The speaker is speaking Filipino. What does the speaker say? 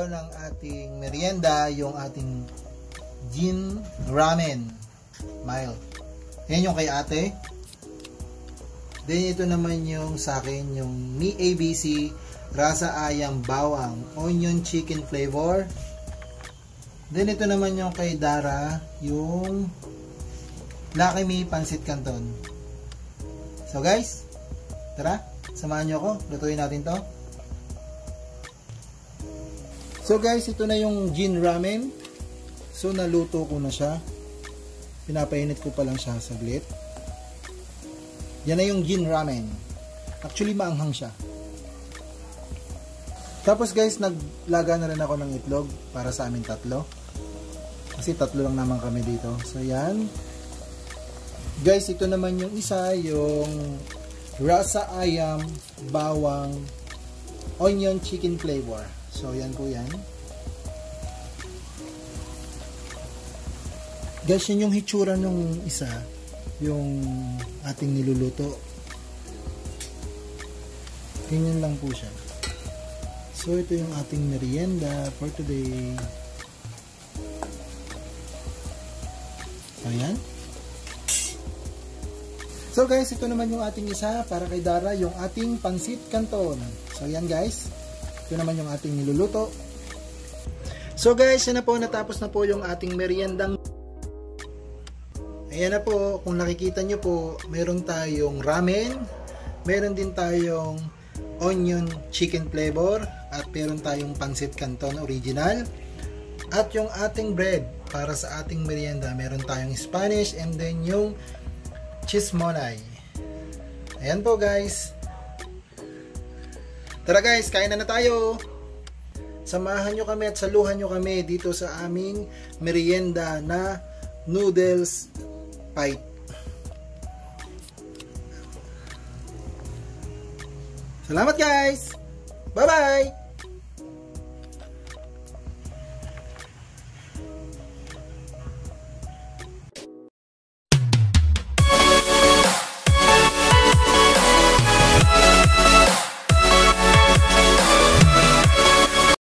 po ng ating merienda, yung ating Jin Ramen mild. Yan yung kay ate. Then ito naman yung sa akin, yung Mi ABC Rasa Ayam Bawang Onion Chicken Flavor. Then ito naman yung kay Dara, yung Lucky Me Pancit Canton. So guys, tara, samahan nyo ako, lutuin natin to. So guys, ito na yung Jin Ramen. So naluto ko na siya. Pinapainit ko pa lang siya saglit. Yan na yung Jin Ramen. Actually maanghang siya. Tapos guys, naglaga na rin ako ng itlog para sa amin tatlo. Kasi tatlo lang naman kami dito. So yan. Guys, ito naman yung isa, yung Rasa Ayam Bawang Onion Chicken Flavor. So yan po yan. Guys, yun yung hitsura nung isa, yung ating niluluto. Ganyan lang po siya. So ito yung ating merienda for today. So yan. So guys, ito naman yung ating isa para kay Dara, yung ating Pancit Canton. So yan guys. Ito naman yung ating niluluto. So guys, yan na po, natapos na po yung ating meriendang. Ayan na po, kung nakikita nyo po, meron tayong ramen, meron din tayong onion chicken flavor, at meron tayong Pancit Canton original. At yung ating bread para sa ating merienda, meron tayong Spanish, and then yung cheese monay. Ayan po guys. Tara guys, kain na tayo. Samahan nyo kami at saluhan nyo kami dito sa aming merienda na noodles fight. Salamat guys. Bye bye.